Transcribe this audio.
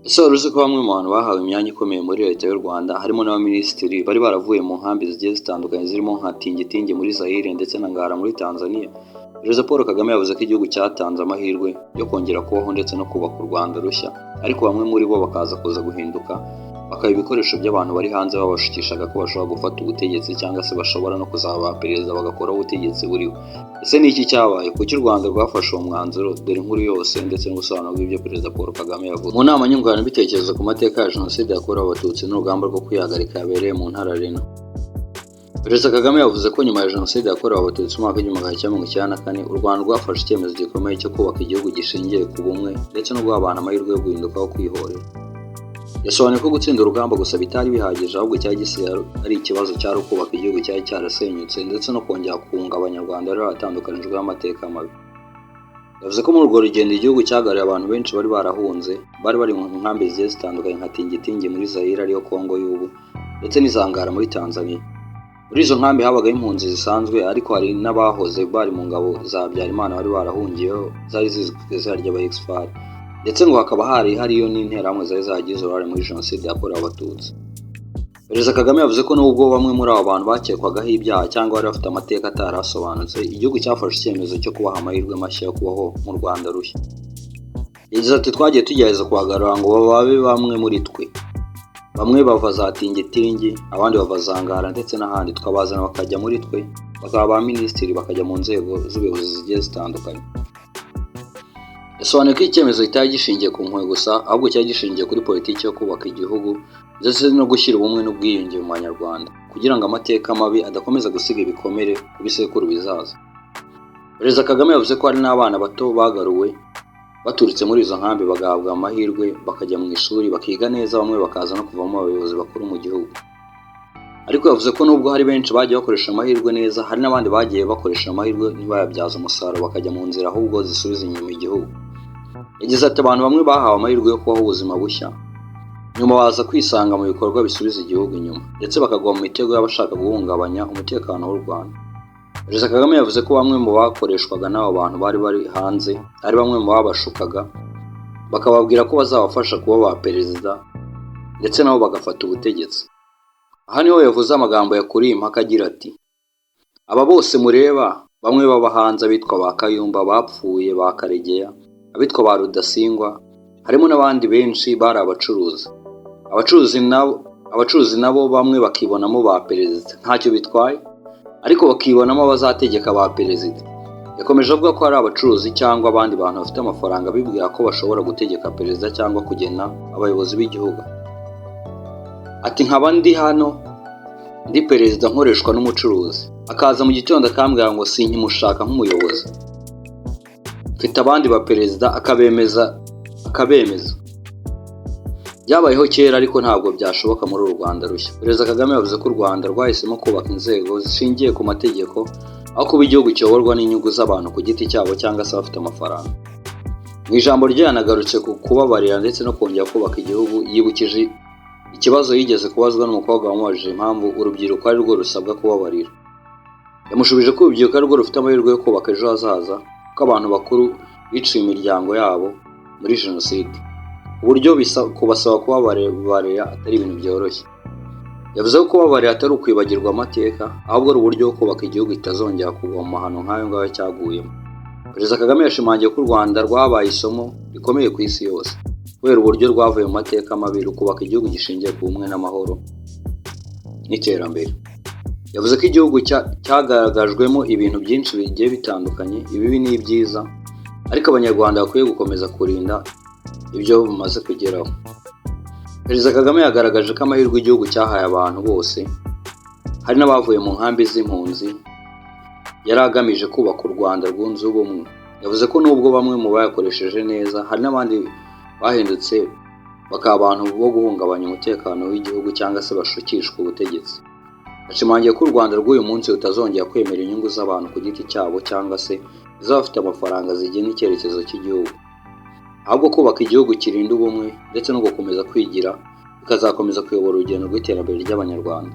Ese wari uzi ko bamwe mu bantu bahawe imyanya ikomeye muri Leta y'u Rwanda harimo n'abaminisitiri bari baravuye mu nkambi zigiye zitandukanye zirimo nka Tingitingi muri Zaire ndetse na Ngara muri Tanzania? Perezida Paul Kagame yavuze ko igihugu cyatanze amahirwe yo kongera kubaho ndetse no kubaka u Rwanda rushya, ariko bamwe muri bo bakaza kuza guhinduka bakaba ibikoresho by'abantu bari hanze babashukishaga ko bashobora gufata ubutegetsi cyangwa se bashobora no kuzaba perezida bagakoraho ubutegetsi buriho. Ese ni iki cyabaye? Kuki u Rwanda rwafashe uwo mwanzuro? Dore inkuru yose ndetse n'ubusobanuro bw'ibyo Perezida Paul Kagame yavuze mu nama nyunguranabitekerezo ku mateka ya Jenoside yakorewe Abatutsi n'urugamba rwo kwihagarika yabereye mu ntara Reno. Perezida Kagame yavuze ko nyuma ya Jenoside yakorewe Abatutsi mu mwaka w'igihumbi kimwe magana cyenda mirongo icyenda na kane, u Rwanda rwafashe icyemezo gikomeye cyo kubaka igihugu gishingiye ku bumwe ndetse no guha abantu amahirwe yo guhinduka aho kwihorera. Yasobanuye ko gutsinda urugamba gusa bitari bihagije, ahubwo cyari gisigaye ari ikibazo cyari ukubaka igihugu cyari cyarasenyutse ndetse no kongera kunga abanyarwanda bari baratandukanijwe n'amateka mabi. Yavuze ko muri urwo rugendo igihugu cyagariye abantu benshi bari barahunze, bari bari mu nkambi zigiye zitandukanye nka Tingitingi muri Zaire ariyo Kongo y'ubu ndetse n'Izangara muri Tanzania. Muri izo nkambi habagaho impunzi zisanzwe, ariko hari n'abahoze bari mu ngabo za Habyarimana bari barahungiyeho zari zizwi ku izina ry'aba-Exfar, ndetse ngo hakaba hariyo n'interahamwe zari zagize uruhare muri Jenoside yakorewe Abatutsi. Perezida Kagame yavuze ko nubwo bamwe muri abo bantu bakekwagaho ibyaha cyangwa bari bafite amateka atarasobanutse, igihugu cyafashe icyemezo cyo kubaha amahirwe mashya yo kubaho mu Rwanda rushya. Yagize ati "Twagiye tugerageza kubagarura ngo babe bamwe muri twe. Bamwe bava za Tingitingi, abandi bava za Ngara ndetse n'ahandi, twabazana bakajya muri twe, bakaba ba minisitiri, bakajya mu nzego z'ubuyobozi zigiye zitandukanye." Yasobanuye ko icyemezo kitari gishingiye ku mpuhwe gusa, ahubwo cyari gishingiye kuri politiki yo kubaka igihugu ndetse no gushyira ubumwe n'ubwiyunge mu Banyarwanda kugira ngo amateka mabi adakomeza gusiga ibikomere ku bisekuru bizaza. Perezida Kagame yavuze ko hari n'abana bato bagaruwe baturutse muri izo nkambi bagahabwa amahirwe bakajya mu ishuri bakiga neza, bamwe bakaza no kuvamo abayobozi bakuru mu gihugu. Ariko yavuze ko nubwo hari benshi bagiye bakoresha amahirwe neza, hari n'abandi bagiye bakoresha amahirwe ntibayabyaze umusaruro bakajya mu nzira ahubwo zisubiza inyuma igihugu. Yagize ati "Abantu bamwe bahawe amahirwe yo kubaho ubuzima bushya, nyuma baza kwisanga mu bikorwa bisubiza igihugu inyuma ndetse bakagwa mu mitego y'abashaka guhungabanya umutekano w'u Rwanda." Perezida Kagame yavuze ko bamwe mu bakoreshwaga n'abo bantu bari hanze ari bamwe mu babashukaga, bakababwira ko bazabafasha kuba ba perezida ndetse nabo bagafata ubutegetsi. Aha niho yavuze amagambo yakuriye impaka agira ati "Aba bose mureba, bamwe baba hanze abitwa ba Kayumba bapfuye, ba Karegeya, abitwa ba Rudasingwa, harimo n'abandi benshi bari abacuruzi. Abacuruzi nabo bamwe bakibonamo ba perezida, ntacyo bitwaye, ariko bakibonamo abazategeka ba perezida." Yakomeje avuga ko hari abacuruzi cyangwa abandi bantu bafite amafaranga bibwira ko bashobora gutegeka perezida cyangwa kugena abayobozi b'igihugu. Ati "Nkaba ndi hano ndi perezida nkoreshwa n'umucuruzi, akaza mu gitondo akambwira ngo sinkimushaka nk'umuyobozi, mfite abandi ba perezida akabemeza. Byabayeho kera ariko ntabwo byashoboka muri uru Rwanda rushya." Perezida Kagame yavuze ko u Rwanda rwahisemo kubaka inzego zishingiye ku mategeko aho kuba igihugu kiyoborwa n'inyungu z'abantu ku giti cyabo cyangwa se abafite amafaranga. Mu ijambo rye yanagarutse ku kubabarira ndetse no kongera kubaka igihugu, yibukije ikibazo yigeze kubazwa n'umukobwa wamubajije impamvu urubyiruko ari rwo rusabwa kubabarira. Yamushubije ko urubyiruko ari rwo rufite amahirwe yo kubaka ejo hazaza, ko abantu bakuru biciye imiryango yabo muri Jenoside, uburyo kubasaba kubabarira atari ibintu byoroshye. Yavuze ko kubabarira atari ukwibagirwa amateka, ahubwo ari uburyo bwo kubaka igihugu kitazongera kugwa mu mahano nk'ayo ngayo cyaguyemo. Perezida Kagame yashimangiye ko u Rwanda rwabaye isomo rikomeye ku isi yose kubera uburyo rwavuye mu mateka mabi rukubaka igihugu gishingiye ku bumwe n'amahoro n'iterambere. Yavuze ko igihugu cyagaragajwemo ibintu byinshi bigiye bitandukanye, ibibi n'ibyiza, ariko Abanyarwanda bakwiye gukomeza kurinda ibyo bamaze kugeraho. Perezida Kagame yagaragaje ko amahirwe igihugu cyahaye abantu bose, hari n'abavuye mu nkambi z'impunzi, yari agamije kubaka u Rwanda rwunze ubumwe. Yavuze ko nubwo bamwe mu bayakoresheje neza, hari n'abandi bahindutse bakaba abantu bo guhungabanya umutekano w'igihugu cyangwa se bashukishwa ubutegetsi. Ashimangiye ko u Rwanda rw'uyu munsi rutazongera kwemera inyungu z'abantu ku giti cyabo cyangwa se iz'abafite amafaranga zigena icyerekezo cy'igihugu, ahubwo kubaka igihugu kirinda ubumwe ndetse no gukomeza kwigira bikazakomeza kuyobora urugendo rw'iterambere ry'Abanyarwanda.